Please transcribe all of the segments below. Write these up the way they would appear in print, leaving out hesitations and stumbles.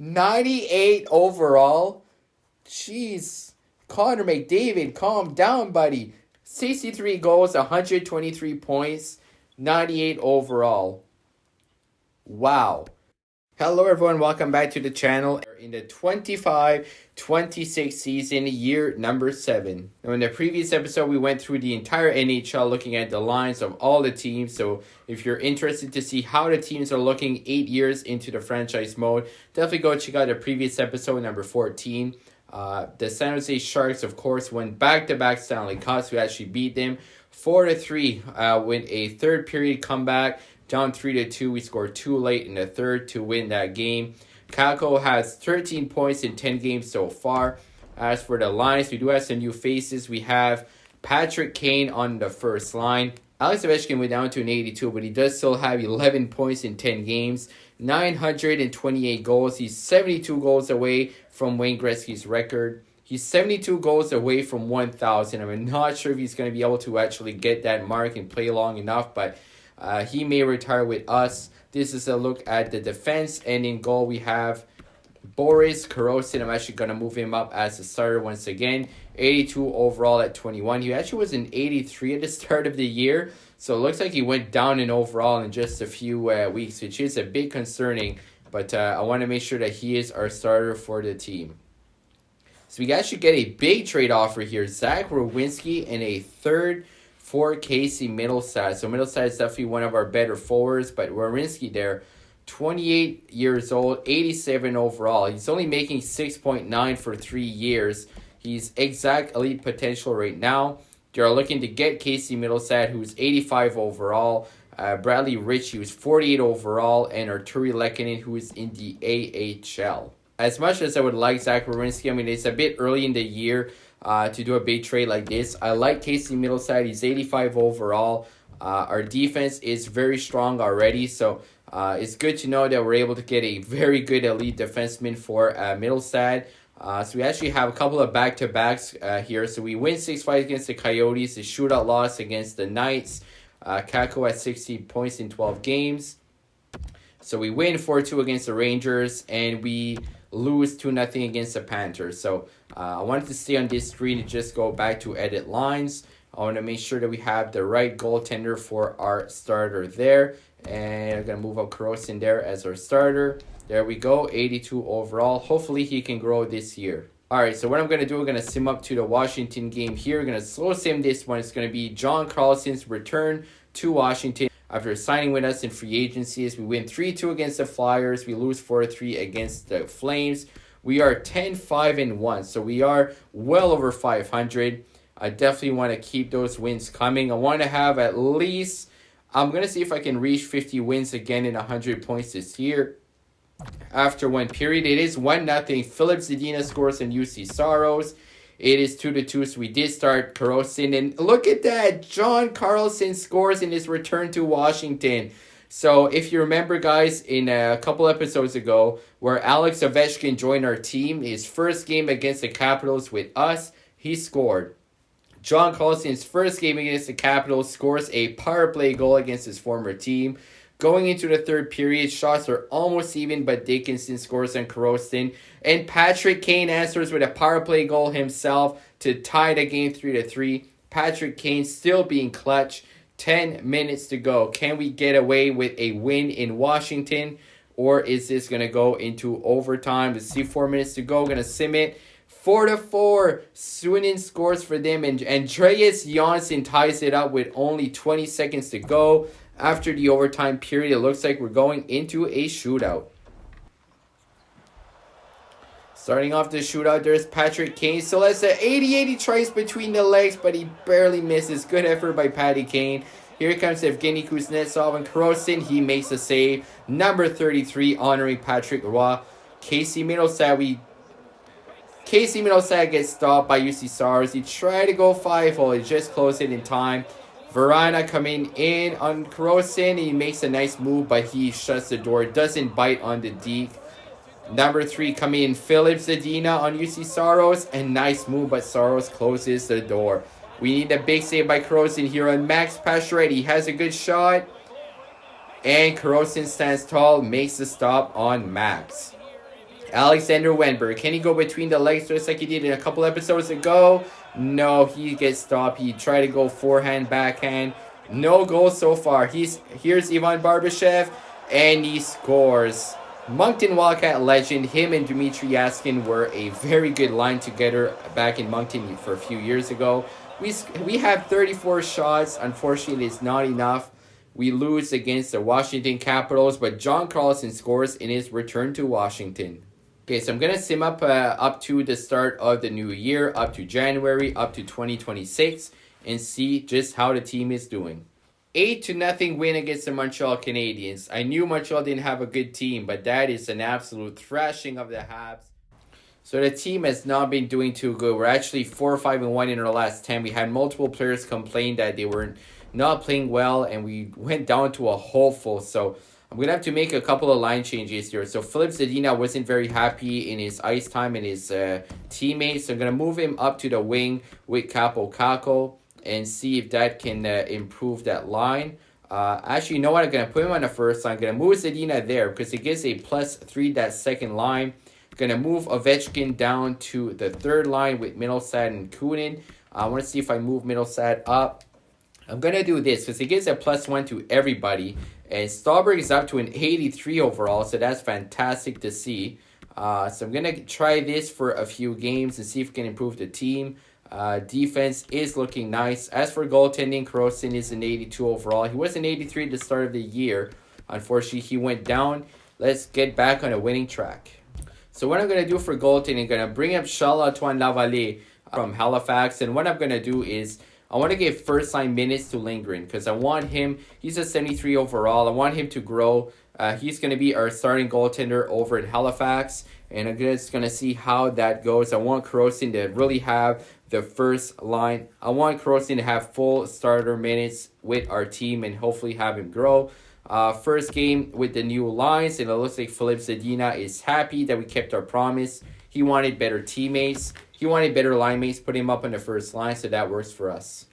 98 overall. Jeez. Connor McDavid, calm down, buddy. 63 goals, 123 points, 98 overall. Wow. Hello everyone, welcome back to the channel. In the 25-26 season, year number 7. Now in the previous episode, we went through the entire NHL looking at the lines of all the teams. So if you're interested to see how the teams are looking 8 years into the franchise mode, definitely go check out the previous episode, number 14. The San Jose Sharks, of course, won back-to-back Stanley Cups. We actually beat them 4-3 with a third period comeback. Down 3-2, we scored 2 late in the third to win that game. Kako has 13 points in 10 games so far. As for the lines, we do have some new faces. We have Patrick Kane on the first line. Alex Ovechkin went down to an 82, but he does still have 11 points in 10 games. 928 goals. He's 72 goals away from Wayne Gretzky's record. He's 72 goals away from 1,000. I'm not sure if he's going to be able to actually get that mark and play long enough, but he may retire with us. This is a look at the defense, and in goal we have Boris Korosin. I'm actually going to move him up as a starter once again. 82 overall at 21. He actually was an 83 at the start of the year, so it looks like he went down in overall in just a few weeks, which is a bit concerning, but I want to make sure that he is our starter for the team. So we actually get a big trade offer here. Zach Werenski and a third for Casey Mittelstadt. So Mittelstadt is definitely one of our better forwards, but Werenski there, 28 years old, 87 overall. He's only making 6.9 for 3 years. He's exact elite potential right now. They're looking to get Casey Mittelstadt, who's 85 overall. Bradley Ritchie, who's 48 overall, and Arturi Lehkonen, who is in the AHL. As much as I would like Zach Werenski, I mean, it's a bit early in the year to do a big trade like this. I like Casey Mittelstadt. He's 85 overall. Our defense is very strong already, so it's good to know that we're able to get a very good elite defenseman for Mittelstadt. So we actually have a couple of back-to-backs here. So we win 6-5 against the Coyotes, a shootout loss against the Knights. Kako has 16 points in 12 games. So we win 4-2 against the Rangers, and we lose 2-0 against the Panthers. So I wanted to stay on this screen and just go back to edit lines. I want to make sure that we have the right goaltender for our starter there. And I'm going to move up Korosin there as our starter. There we go, 82 overall. Hopefully he can grow this year. Alright, so what I'm going to do, I'm going to sim up to the Washington game here. I'm going to slow sim this one. It's going to be John Carlson's return to Washington after signing with us in free agency. As we win 3-2 against the Flyers. We lose 4-3 against the Flames. We are 10-5-1, so we are well over 500. I definitely want to keep those wins coming. I want to have at least, I'm going to see if I can reach 50 wins again in 100 points this year. After one period, it is 1-0. Philip Zadina scores on UC Saros. It is 2-2, so we did start Korosin. And look at that, John Carlson scores in his return to Washington. So if you remember, guys, in a couple episodes ago, where Alex Ovechkin joined our team, his first game against the Capitals with us, he scored. John Carlson's first game against the Capitals scores a power play goal against his former team. Going into the third period, shots are almost even, but Dickinson scores on Korosin. And Patrick Kane answers with a power play goal himself to tie the game 3-3. Patrick Kane still being clutch. 10 minutes to go. Can we get away with a win in Washington? Or is this going to go into overtime? Let's see, 4 minutes to go. Going to sim it. 4-4. Swinen scores for them. And Andreas Johnsson ties it up with only 20 seconds to go. After the overtime period, it looks like we're going into a shootout. Starting off the shootout, there's Patrick Kane. So that's an 80-80. He tries between the legs, but he barely misses. Good effort by Patty Kane. Here comes Evgeny Kuznetsov and Korosin. He makes a save. Number 33, honoring Patrick Roy. Casey Mittelstadt gets stopped by UC Saros. He tried to go 5-0. He just closed it in time. Verana coming in on Korosin. He makes a nice move, but he shuts the door. Doesn't bite on the deke. Number 3 coming in, Philip Zadina on UC Saros. And nice move, but Saros closes the door. We need a big save by Korosin here on Max Pacioretty. He has a good shot. And Korosin stands tall, makes the stop on Max. Alexander Wenberg. Can he go between the legs just like he did a couple episodes ago? No, he gets stopped. He tried to go forehand, backhand. No goal so far. Here's Ivan Barbashev, and he scores. Moncton Wildcat legend, him and Dmitry Yaskin were a very good line together back in Moncton for a few years ago. We have 34 shots. Unfortunately, it's not enough. We lose against the Washington Capitals, but John Carlson scores in his return to Washington. Okay, so I'm going to sim up to the start of the new year, up to January, up to 2026, and see just how the team is doing. 8-0 win against the Montreal Canadiens. I knew Montreal didn't have a good team, but that is an absolute thrashing of the Habs. So the team has not been doing too good. We're actually 4-5-1 in our last 10. We had multiple players complain that they were not playing well, and we went down to a hopeful. So I'm going to have to make a couple of line changes here. So Philip Zadina wasn't very happy in his ice time and his teammates. So I'm going to move him up to the wing with Capo Caco and see if that can improve that line. Actually, you know what? I'm going to put him on the first line. I'm going to move Zadina there because it gives a +3 that second line. I'm going to move Ovechkin down to the third line with Middlestat and Kunin. I want to see if I move Middlestat up. I'm going to do this because it gives a +1 to everybody. And Stauberg is up to an 83 overall, so that's fantastic to see. So I'm going to try this for a few games and see if we can improve the team. Defense is looking nice. As for goaltending, Croson is an 82 overall. He was an 83 at the start of the year. Unfortunately, he went down. Let's get back on a winning track. So what I'm going to do for goaltending, I'm going to bring up Charles-Antoine Lavallée from Halifax. And what I'm going to do is I want to give first line minutes to Lindgren because I want him, he's a 73 overall. I want him to grow. He's going to be our starting goaltender over at Halifax. And I'm just going to see how that goes. I want Croson to really have the first line. I want Croson to have full starter minutes with our team and hopefully have him grow. First game with the new lines, and it looks like Philip Zadina is happy that we kept our promise. He wanted better teammates. He wanted better line mates. Put him up on the first line, so that works for us.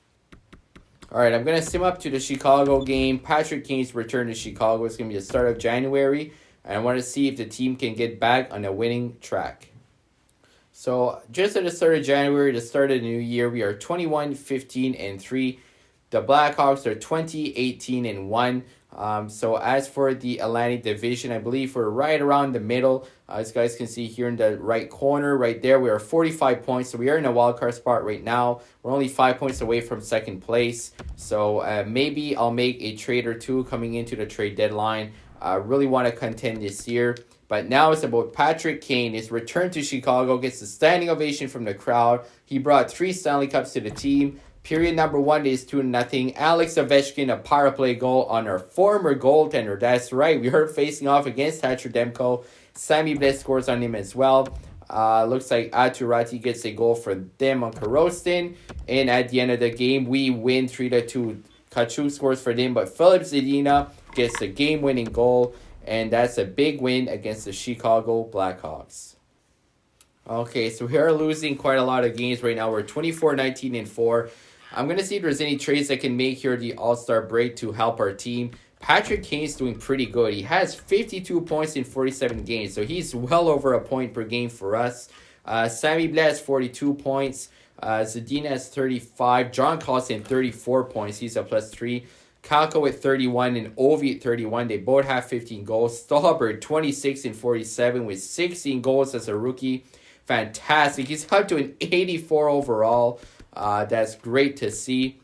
All right, I'm going to sim up to the Chicago game. Patrick Kane's return to Chicago is going to be the start of January. And I want to see if the team can get back on a winning track. So just at the start of January, the start of the new year, we are 21-15-3. The Blackhawks are 20-18-1. So as for the Atlantic Division, I believe we're right around the middle. As you guys can see here in the right corner, right there, we are 45 points. So we are in a wild card spot right now. We're only 5 points away from second place. So maybe I'll make a trade or two coming into the trade deadline. I really want to contend this year. But now it's about Patrick Kane. His return to Chicago gets a standing ovation from the crowd. He brought 3 Stanley Cups to the team. Period number 1 is 2-0. Alex Ovechkin, a power play goal on our former goaltender. That's right. We heard facing off against Thatcher Demko. Sammy Blais scores on him as well. Looks like Aturati gets a goal for them on Karostin. And at the end of the game, we win 3-2. Kachuk scores for them, but Philip Zadina gets a game-winning goal. And that's a big win against the Chicago Blackhawks. Okay, so we are losing quite a lot of games right now. We're 24-19-4. I'm going to see if there's any trades I can make here at the All-Star break to help our team. Patrick Kane's doing pretty good. He has 52 points in 47 games, so he's well over a point per game for us. Sammy Blais has 42 points. Zadina has 35. John Carlson 34 points. He's a +3. Kalko at 31 and Ovi at 31. They both have 15 goals. Stauber 26 and 47 with 16 goals as a rookie. Fantastic. He's up to an 84 overall. That's great to see.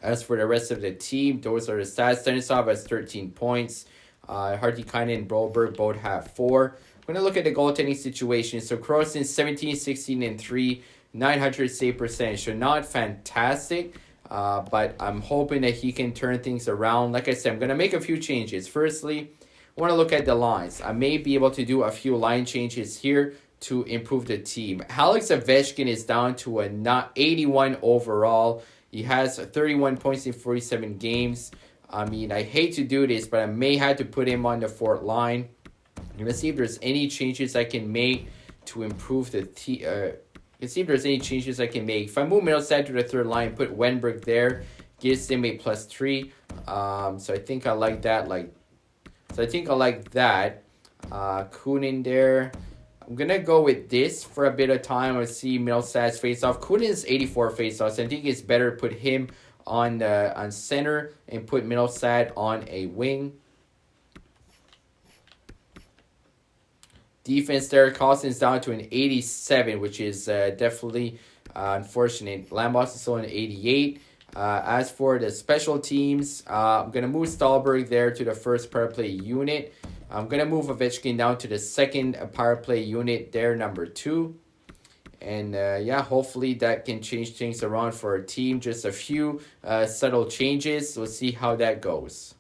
As for the rest of the team, those are the stats. Stanisov has 13 points. Hartikainen and Broberg both have 4. I'm going to look at the goaltending situation. So Croson 17, 16, and 3. 900 save percentage. So not fantastic. But I'm hoping that he can turn things around. Like I said, I'm going to make a few changes. Firstly, I want to look at the lines. I may be able to do a few line changes here to improve the team. Alex Ovechkin is down to a 81 overall. He has 31 points in 47 games. I mean, I hate to do this, but I may have to put him on the fourth line. I'm going to see if there's any changes I can make to improve the team. Let's see if there's any changes I can make. If I move Middlestat to the third line, put Wenberg there, gives them a +3. So I think I like that. Kunin there. I'm going to go with this for a bit of time. Let's see Middlestad's face-off. Kunin's 84 face-offs. I think it's better to put him on center and put Middlestad on a wing. Defense there, Carlson's down to an 87, which is definitely unfortunate. Lambos is still an 88. As for the special teams, I'm going to move Stahlberg there to the first power play unit. I'm going to move Ovechkin down to the second power play unit there, number 2. And yeah, hopefully that can change things around for our team. Just a few subtle changes. We'll see how that goes.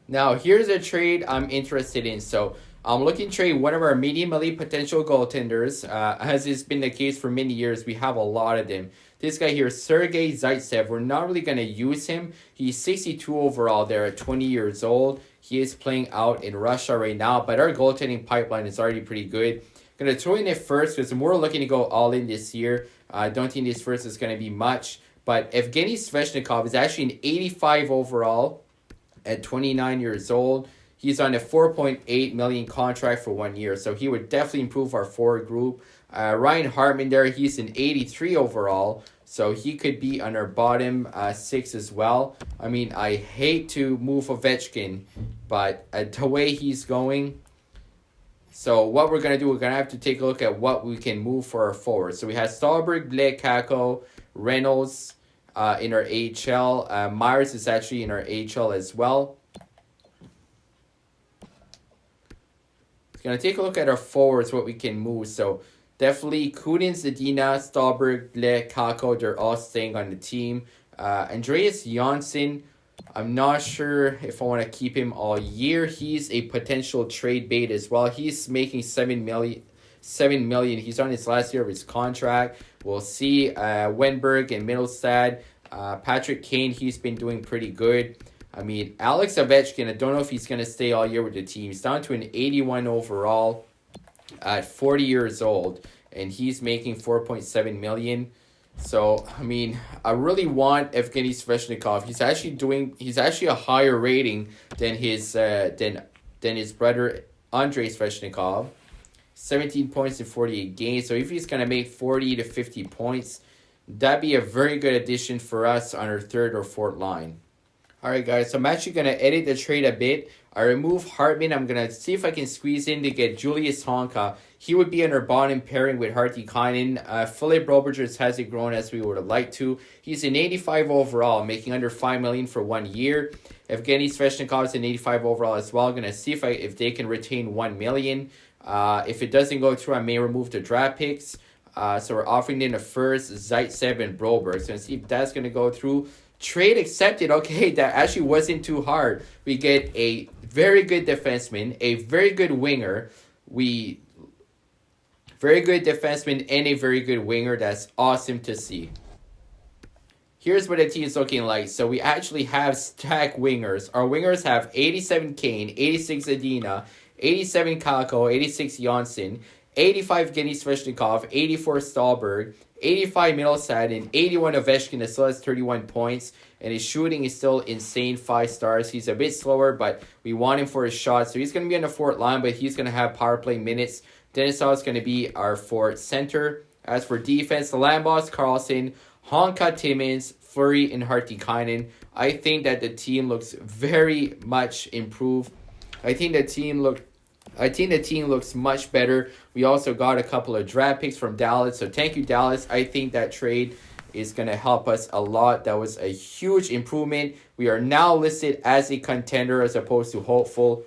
Now, here's a trade I'm interested in. So, I'm looking to trade one of our medium elite potential goaltenders. As has been the case for many years, we have a lot of them. This guy here, Sergei Zaitsev, we're not really going to use him. He's 62 overall there at 20 years old. He is playing out in Russia right now, but our goaltending pipeline is already pretty good. Going to throw in it first because we're looking to go all in this year. I don't think this first is going to be much. But Evgeny Sveshnikov is actually an 85 overall at 29 years old. He's on a $4.8 million contract for 1 year, so he would definitely improve our forward group. Ryan Hartman there, he's an 83 overall, so he could be on our bottom 6 as well. I mean, I hate to move Ovechkin, but the way he's going. So what we're going to do, we're going to have to take a look at what we can move for our forwards. So we have Stahlberg, Blake, Kako, Reynolds in our AHL. Myers is actually in our AHL as well. Going to take a look at our forwards, what we can move. So definitely Kudin, Zadina, Stahlberg, Blek, Kako, they're all staying on the team. Andreas Janssen, I'm not sure if I want to keep him all year. He's a potential trade bait as well. He's making $7 million. He's on his last year of his contract. We'll see. Wenberg and Middlestad. Patrick Kane, he's been doing pretty good. I mean, Alex Ovechkin, I don't know if he's going to stay all year with the team. He's down to an 81 overall at 40 years old, and he's making $4.7 million. So, I mean, I really want Evgeny Sveshnikov. He's actually a higher rating than his brother Andrei Sveshnikov. 17 points in 48 games. So if he's going to make 40 to 50 points, that'd be a very good addition for us on our third or fourth line. Alright guys, so I'm actually going to edit the trade a bit. I remove Hartman. I'm going to see if I can squeeze in to get Julius Honka. He would be in our bottom pairing with Hartikainen. Philip Roberts hasn't grown as we would have liked to. He's an 85 overall, making under $5 million for 1 year. Evgeny Sveshnikov is an 85 overall as well. I'm going to see if they can retain $1 million. If it doesn't go through, I may remove the draft picks. So we're offering in the first, Zaitsev and Broberg. So let's see if that's going to go through. Trade accepted. Okay, that actually wasn't too hard. We get a very good defenseman, a very good winger. Very good defenseman and a very good winger. That's awesome to see. Here's what the team's looking like. So we actually have stacked wingers. Our wingers have 87 Kane, 86 Adina, 87 Kako, 86 Janssen, 85 Evgeny Sveshnikov, 84 Stahlberg, 85 Middlestad, and 81 Ovechkin that still has 31 points. And his shooting is still insane, 5 stars. He's a bit slower, but we want him for his shot. So he's going to be on the fourth line, but he's going to have power play minutes. Denisov is going to be our fourth center. As for defense, the Lambos, Carlson, Honka, Timmins, Fleury, and Hartikainen. I think that the team looks very much improved. I think the team looks much better. We also got a couple of draft picks from Dallas. So thank you, Dallas. I think that trade is going to help us a lot. That was a huge improvement. We are now listed as a contender as opposed to hopeful.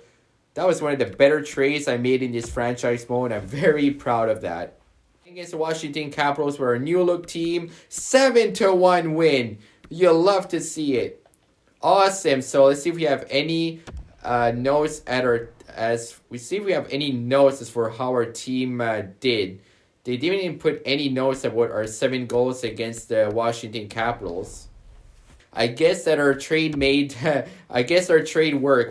That was one of the better trades I made in this franchise mode. I'm very proud of that. Against the Washington Capitals, we're a new look team. 7-1 win. You'll love to see it. Awesome. So let's see if we have any notes as for how our team did. They didn't even put any notes about our 7 goals against the Washington Capitals. I guess our trade worked.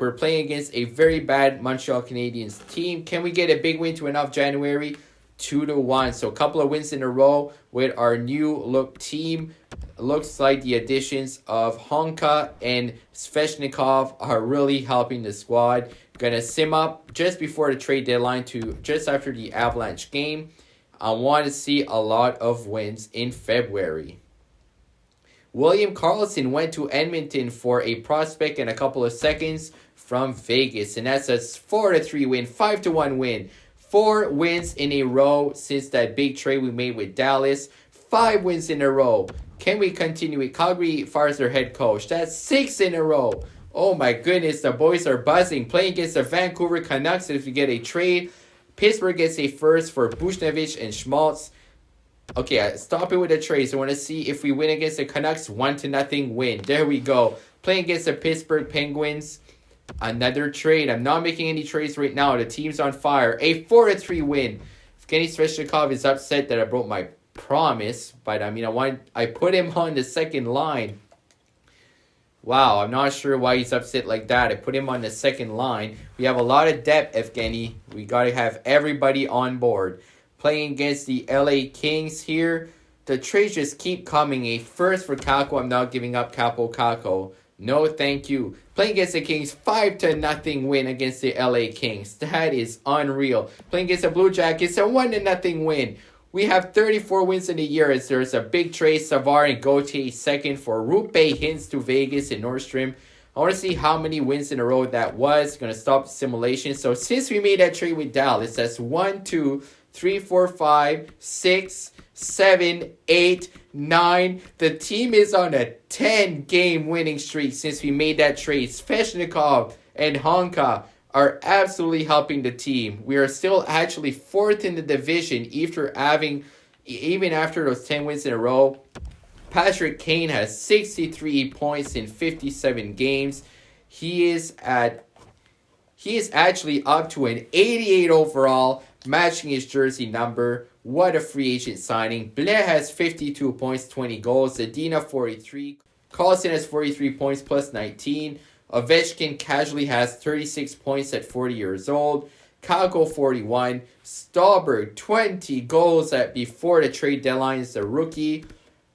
We're playing against a very bad Montreal Canadiens team. Can we get a big win to win off January? 2-1. So a couple of wins in a row with our new look team. Looks like the additions of Honka and Sveshnikov are really helping the squad. Gonna sim up just before the trade deadline to just after the Avalanche game. I want to see a lot of wins in February. William Karlsson went to Edmonton for a prospect and a couple of seconds from Vegas. And that's a 4-3 win, 5-1 win. 4 wins in a row since that big trade we made with Dallas. 5 wins in a row. Can we continue it? Calgary fires their head coach. That's 6 in a row. Oh my goodness, the boys are buzzing. Playing against the Vancouver Canucks if we get a trade. Pittsburgh gets a first for Buchnevich and Schmaltz. Okay, stop it with the trades. I want to see if we win against the Canucks. 1-0 win. There we go. Playing against the Pittsburgh Penguins. Another trade. I'm not making any trades right now. The team's on fire. A 4-3 win. Evgeny Svechnikov is upset that I broke my promise. But I mean, I put him on the second line. Wow, I'm not sure why he's upset like that. I put him on the second line. We have a lot of depth, Evgeny. We got to have everybody on board. Playing against the LA Kings here. The trades just keep coming. A first for Kako. I'm not giving up Capo Kako. No, thank you. Playing against the Kings. 5-0 win against the LA Kings. That is unreal. Playing against the Blue Jackets. A 1-0 win. We have 34 wins in a year as there's a big trade. Savard and Gauthier second for Rupe Hintz to Vegas and Nordstrom. I want to see how many wins in a row that was. Going to stop the simulation. So since we made that trade with Dallas, that's 1, 2, 3, 4, 5, 6, 7, 8, 9. The team is on a 10-game winning streak since we made that trade. Svechnikov and Honka are absolutely helping the team. We are still actually 4th in the division even after those 10 wins in a row. Patrick Kane has 63 points in 57 games. He is actually up to an 88 overall, matching his jersey number. What a free agent signing. Blair has 52 points, 20 goals. Zadina 43. Carlson has 43 points plus 19. Ovechkin casually has 36 points at 40 years old. Kako 41. Stauber 20 goals before the trade deadline is a rookie.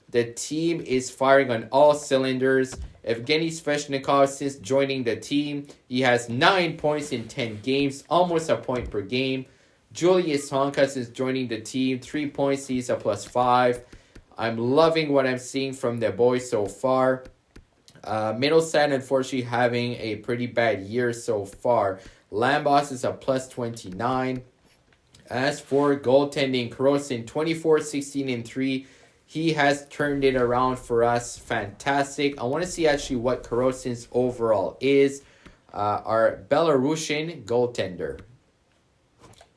The team is firing on all cylinders. Evgeny Svechnikov, since joining the team, he has 9 points in 10 games, almost a point per game. Julius Honka, since joining the team, 3 points, he's a +5. I'm loving what I'm seeing from the boys so far. Middleton, unfortunately, having a pretty bad year so far. Lambos is a +29. As for goaltending, Karlsson, 24, 16, and 3. He has turned it around for us. Fantastic. I want to see actually what Karlsson's overall is. Our Belarusian goaltender.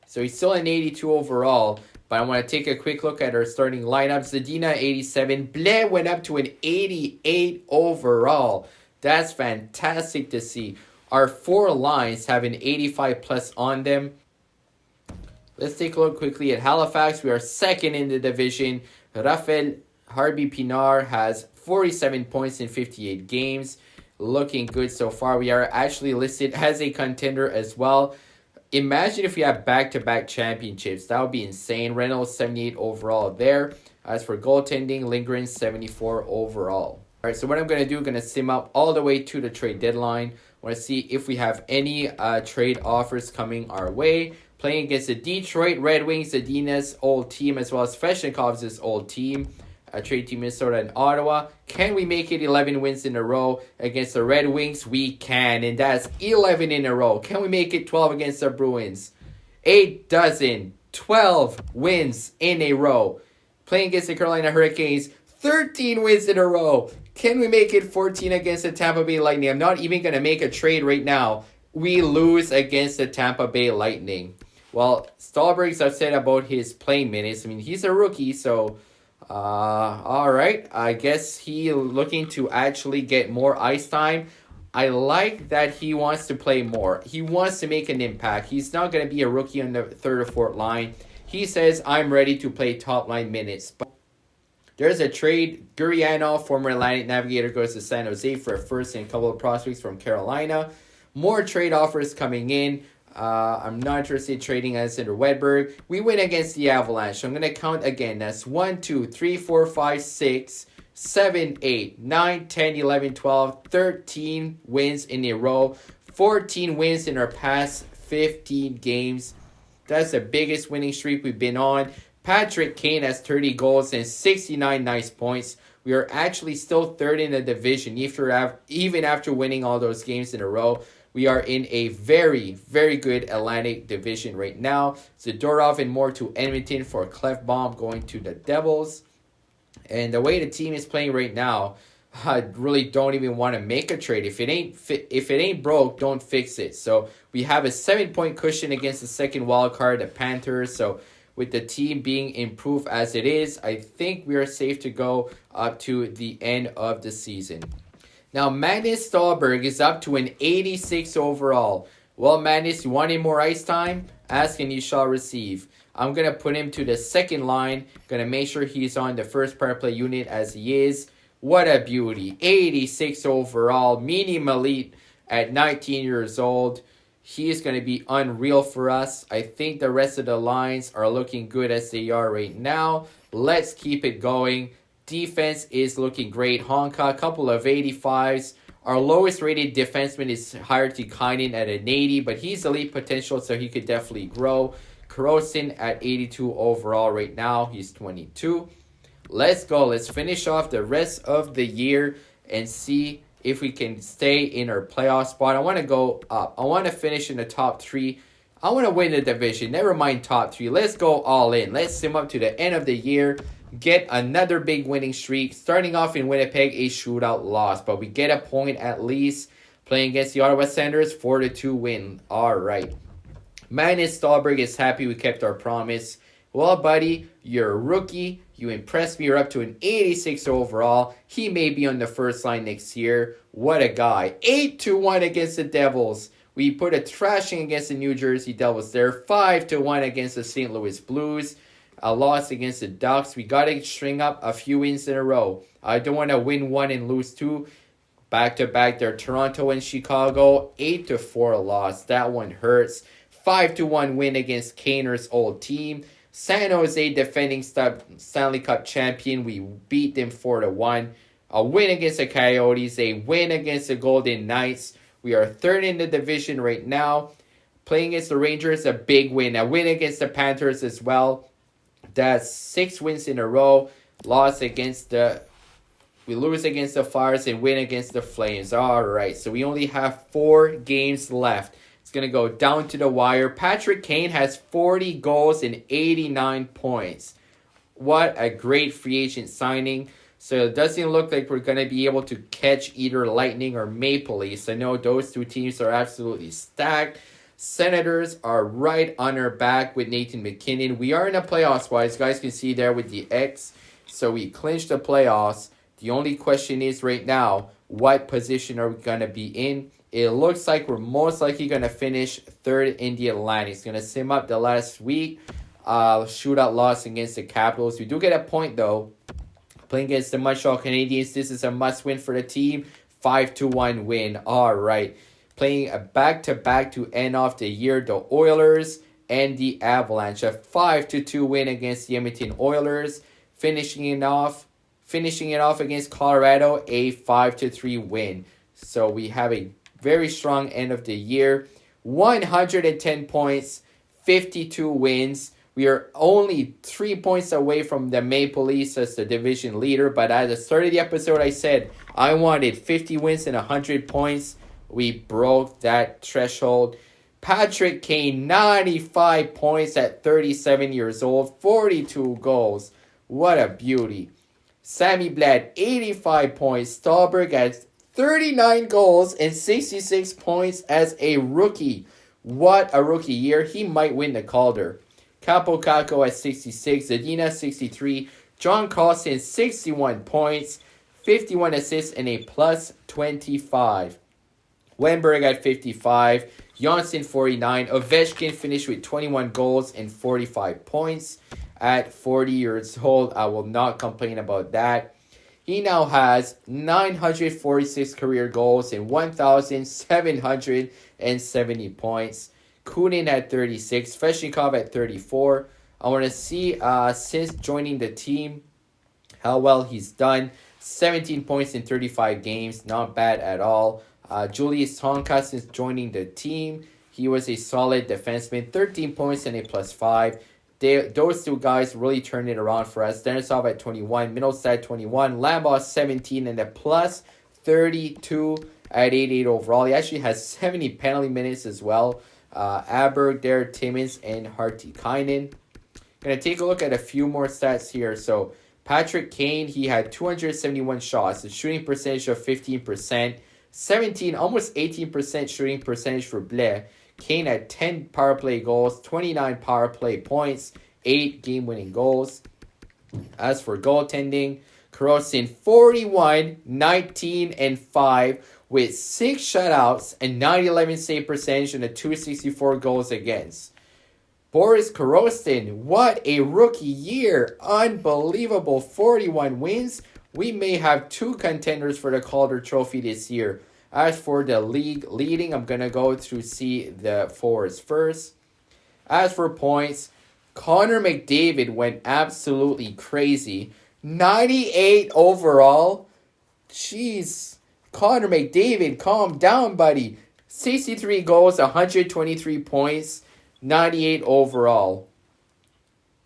So he's still an 82 overall. But I want to take a quick look at our starting lineup. Zadina, 87. Blais went up to an 88 overall. That's fantastic to see. Our 4 lines have an 85 plus on them. Let's take a look quickly at Halifax. We are 2nd in the division. Rafael Harvey-Pinard has 47 points in 58 games. Looking good so far. We are actually listed as a contender as well. Imagine if we have back-to-back championships. That would be insane. Reynolds, 78 overall there. As for goaltending, Lindgren, 74 overall. All right, so what I'm going to do, I'm going to sim up all the way to the trade deadline. I want to see if we have any trade offers coming our way. Playing against the Detroit Red Wings, Zadina's old team, as well as Sveshnikov's old team. Trade team Minnesota and Ottawa. Can we make it 11 wins in a row against the Red Wings? We can, and that's 11 in a row. Can we make it 12 against the Bruins? 12 wins in a row. Playing against the Carolina Hurricanes, 13 wins in a row. Can we make it 14 against the Tampa Bay Lightning? I'm not even going to make a trade right now. We lose against the Tampa Bay Lightning. Well, Stallberg's upset about his playing minutes. I mean, he's a rookie, so... all right. I guess he looking to actually get more ice time. I like that he wants to play more. He wants to make an impact. He's not going to be a rookie on the 3rd or 4th line. He says, I'm ready to play top line minutes. But there's a trade. Gurianov, former Atlantic Navigator, goes to San Jose for a first and a couple of prospects from Carolina. More trade offers coming in. I'm not interested in trading Alexander Wedberg. We win against the Avalanche. I'm going to count again. That's 1, 2, 3, 4, 5, 6, 7, 8, 9, 10, 11, 12, 13 wins in a row. 14 wins in our past 15 games. That's the biggest winning streak we've been on. Patrick Kane has 30 goals and 69 nice points. We are actually still third in the division, even after winning all those games in a row. We are in a very, very good Atlantic division right now. Zadorov and more to Edmonton for Clefbaum going to the Devils. And the way the team is playing right now, I really don't even want to make a trade. If it ain't broke, don't fix it. So we have a 7-point cushion against the second wild card, the Panthers. So with the team being improved as it is, I think we are safe to go up to the end of the season. Now, Magnus Ståhlberg is up to an 86 overall. Well, Magnus, you want any more ice time? Ask and you shall receive. I'm going to put him to the second line. Going to make sure he's on the first power play unit as he is. What a beauty. 86 overall. Medium elite at 19 years old. He is going to be unreal for us. I think the rest of the lines are looking good as they are right now. Let's keep it going. Defense is looking great. Honka, a couple of 85s. Our lowest rated defenseman is Harty Kainen at an 80, but he's elite potential, so he could definitely grow. Korosin at 82 overall right now. He's 22. Let's go. Let's finish off the rest of the year and see if we can stay in our playoff spot. I want to go up. I want to finish in the top 3. I want to win the division. Never mind top 3. Let's go all in. Let's sim up to the end of the year. Get another big winning streak. Starting off in Winnipeg, a shootout loss. But we get a point at least. Playing against the Ottawa Senators, 4-2 win. All right. Magnus Ståhlberg is happy we kept our promise. Well, buddy, you're a rookie. You impressed me. You're up to an 86 overall. He may be on the first line next year. What a guy. 8-1 against the Devils. We put a thrashing against the New Jersey Devils there. 5-1 against the St. Louis Blues. A loss against the Ducks. We got to string up a few wins in a row. I don't want to win 1 and lose 2. Back-to-back there. Toronto and Chicago. 8-4 loss. That one hurts. 5-1 win against Kaner's old team. San Jose defending Stanley Cup champion. We beat them 4-1. A win against the Coyotes. A win against the Golden Knights. We are third in the division right now. Playing against the Rangers, a big win. A win against the Panthers as well. That's 6 wins in a row. We lose against the Flyers and win against the Flames. All right, so we only have 4 games left. It's going to go down to the wire. Patrick Kane has 40 goals and 89 points. What a great free agent signing. So it doesn't look like we're going to be able to catch either Lightning or Maple Leafs. I know those two teams are absolutely stacked. Senators are right on our back with Nathan McKinnon. We are in the playoffs, as you guys can see there with the X. So we clinched the playoffs. The only question is right now, what position are we going to be in? It looks like we're most likely going to finish third in the Atlantic. It's going to sim up the last week. Shootout loss against the Capitals. We do get a point, though. Playing against the Montreal Canadiens. This is a must-win for the team. 5-1 win. All right. Playing a back-to-back to end off the year. The Oilers and the Avalanche. A 5-2 win against the Edmonton Oilers. Finishing it off against Colorado. A 5-3 win. So we have a very strong end of the year. 110 points, 52 wins. We are only 3 points away from the Maple Leafs as the division leader. But at the start of the episode, I said I wanted 50 wins and 100 points. We broke that threshold. Patrick Kane, 95 points at 37 years old, 42 goals. What a beauty. Sammy Blad, 85 points. Ståhlberg has 39 goals and 66 points as a rookie. What a rookie year. He might win the Calder. Capo Caco at 66. Zadina 63. John Carlson 61 points. 51 assists and a plus 25. Wenberg at 55. Janssen 49. Ovechkin finished with 21 goals and 45 points. At 40 years old, I will not complain about that. He now has 946 career goals and 1,770 points. Kunin at 36. Sveshnikov at 34. I want to see, since joining the team, how well he's done. 17 points in 35 games. Not bad at all. Julius Tonkas is joining the team. He was a solid defenseman, 13 points and a +5. Those two guys really turned it around for us. Denisov at 21, Middlestad 21, Lambaugh 17, and a +32 at 88 overall. He actually has 70 penalty minutes as well. Aberg there, Timmins, and Hartikainen. Gonna take a look at a few more stats here. So Patrick Kane, he had 271 shots, a shooting percentage of 15%, 17, almost 18% shooting percentage for Blais. Kane had 10 power play goals, 29 power play points, 8 game-winning goals. As for goaltending, Karostin 41, 19, and 5 with 6 shutouts and 9-11 save percentage and a 264 goals against. Boris Karostin, what a rookie year. Unbelievable, 41 wins. We may have 2 contenders for the Calder Trophy this year. As for the league leading, I'm going to go to see the forwards first. As for points, Connor McDavid went absolutely crazy. 98 overall. Jeez. Connor McDavid, calm down, buddy. 63 goals, 123 points, 98 overall.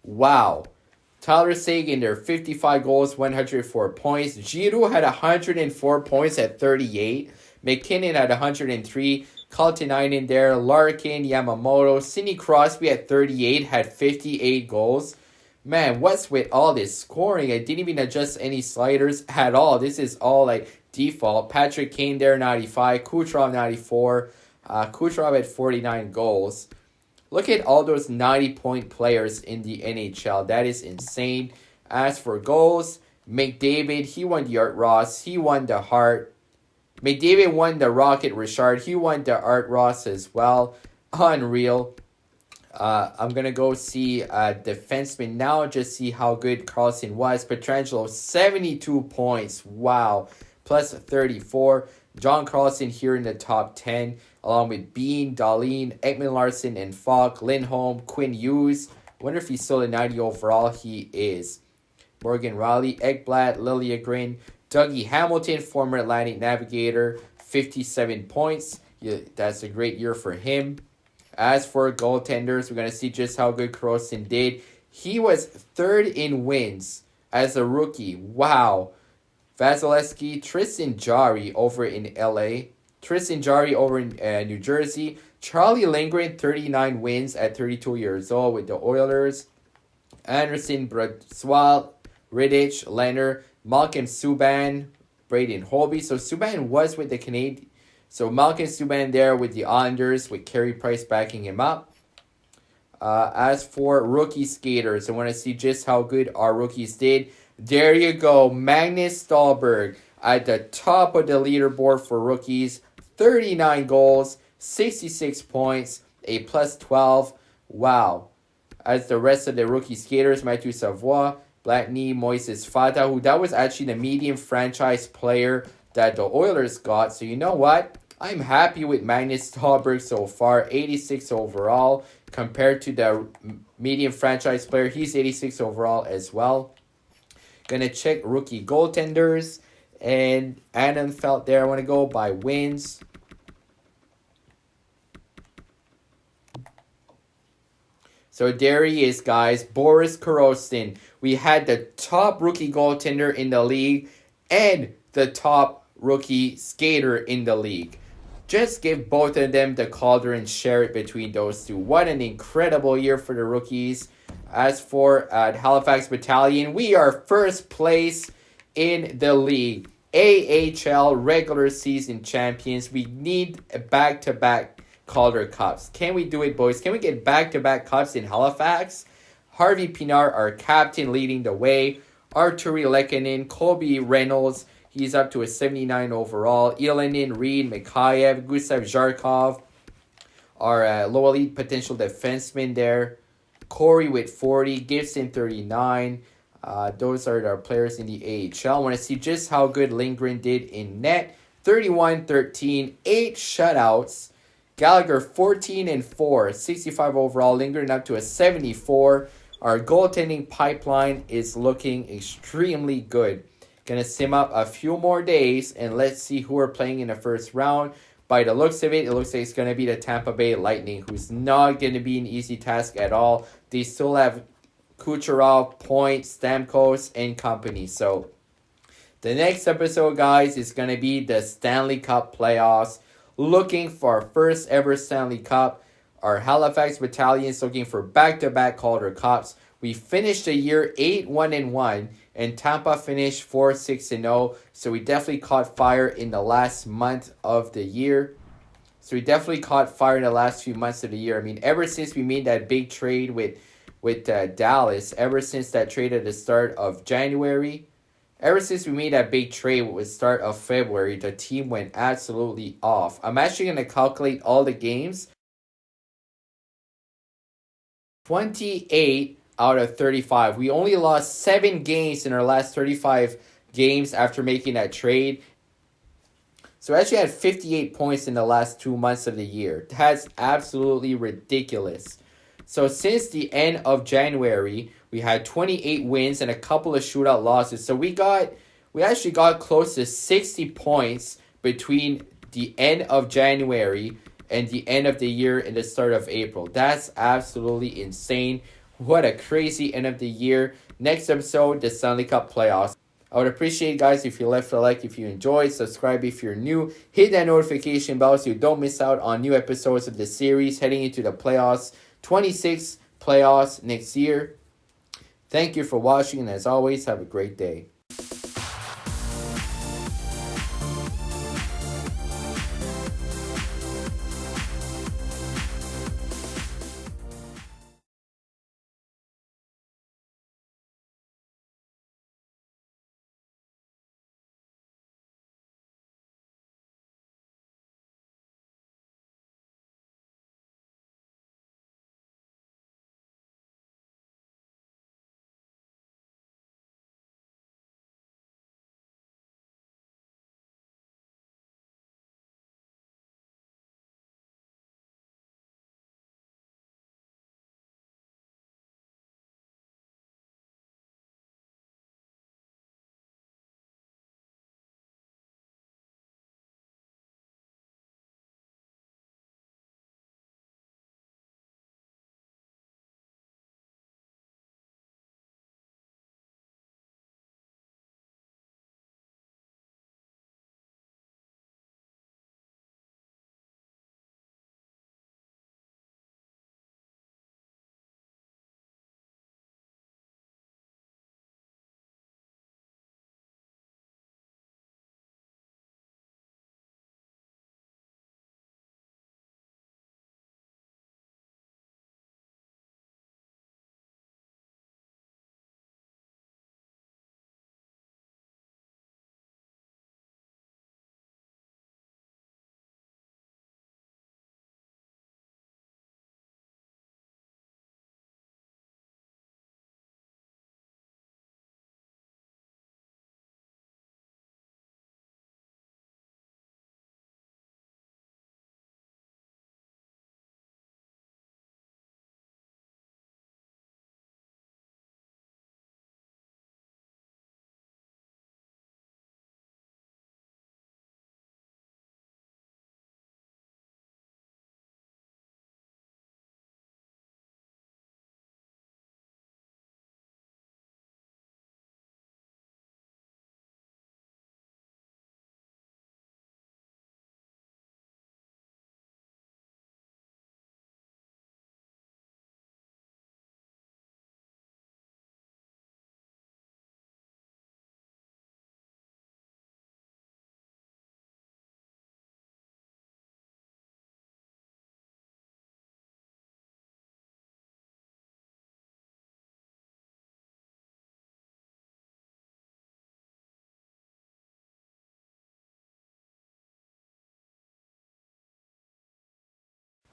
Wow. Tyler Seguin there, 55 goals, 104 points. Giroux had 104 points at 38. McKinnon had 103. Kaltinainen there. Larkin, Yamamoto. Sidney Crosby at 38 had 58 goals. Man, what's with all this scoring? I didn't even adjust any sliders at all. This is all like default. Patrick Kane there, 95. Kucherov, 94. Kucherov had 49 goals. Look at all those 90-point players in the NHL. That is insane. As for goals, McDavid, he won the Art Ross. He won the Hart. McDavid won the Rocket Richard. He won the Art Ross as well. Unreal. I'm going to go see defenseman now. Just see how good Carlson was. Pietrangelo, 72 points. Wow. Plus 34. John Carlson here in the top 10. Along with Bean, Dahlin, Ekman Larson, and Falk, Lindholm, Quinn Hughes. Wonder if he's still a 90 overall. He is. Morgan Riley, Ekblad, Liljegren, Dougie Hamilton, former Atlantic Navigator, 57 points. Yeah, that's a great year for him. As for goaltenders, we're going to see just how good Karostin did. He was 3rd in wins as a rookie. Wow. Vasilevsky, Tristan Jarry over in LA. Tristan Jarry over in New Jersey. Charlie Lindgren, 39 wins at 32 years old with the Oilers. Anderson, Bradswell, Riddich, Leonard, Malcolm Subban, Braden Holby. So Subban was with the Canadiens. So Malcolm Subban there with the Islanders with Carey Price backing him up. As for rookie skaters, I want to see just how good our rookies did. There you go. Magnus Ståhlberg at the top of the leaderboard for rookies. 39 goals, 66 points, a +12. Wow. As the rest of the rookie skaters, Matthew Savoie, Blatney, Moises Fata, who that was actually the medium franchise player that the Oilers got. So you know what? I'm happy with Magnus Ståhlberg so far. 86 overall. Compared to the medium franchise player, he's 86 overall as well. Gonna check rookie goaltenders. And Adam felt there. I want to go by wins. So there he is, guys. Boris Karostin. We had the top rookie goaltender in the league and the top rookie skater in the league. Just give both of them the Calder and share it between those two. What an incredible year for the rookies. As for Halifax Battalion, we are first place in the league. AHL regular season champions. We need a back-to-back Calder Cups. Can we do it, boys? Can we get back-to-back cups in Halifax? Harvey Pinard, our captain, leading the way. Arturi Lehkonen, Colby Reynolds. He's up to a 79 overall. Ylönen, Reed, Mikhaev, Gustav Zharkov. Our low elite potential defenseman there. Corey with 40. Gibson, 39. Those are our players in the AHL. I want to see just how good Lindgren did in net. 31-13, 8 shutouts. Gallagher 14-4, 65 overall. Lindgren up to a 74. Our goaltending pipeline is looking extremely good. Gonna sim up a few more days, and let's see who we're playing in the first round. By the looks of it, it looks like it's gonna be the Tampa Bay Lightning, who's not gonna be an easy task at all. They still have Kucherov, Point, Stamkos, and company. So the next episode, guys, is gonna be the Stanley Cup playoffs. Looking for our first ever Stanley Cup. Our Halifax Battalions looking for back-to-back Calder Cups. We finished the year 8-1-1, and Tampa finished 4-6-0. So we definitely caught fire in the last month of the year. So we definitely caught fire in the last few months of the year. I mean, ever since we made that big trade with Dallas, ever since that trade at the start of January, ever since we made that big trade with the start of February, the team went absolutely off. I'm actually going to calculate all the games. 28 out of 35. We only lost 7 games in our last 35 games after making that trade. So we actually had 58 points in the last 2 months of the year. That's absolutely ridiculous. So since the end of January, we had 28 wins and a couple of shootout losses. So we actually got close to 60 points between the end of January and the end of the year and the start of April. That's absolutely insane. What a crazy end of the year. Next episode, the Stanley Cup playoffs. I would appreciate, guys, if you left a like if you enjoyed, subscribe if you're new, hit that notification bell so you don't miss out on new episodes of the series heading into the playoffs, 26 playoffs next year. Thank you for watching, and as always, have a great day.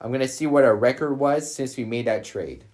I'm going to see what our record was since we made that trade.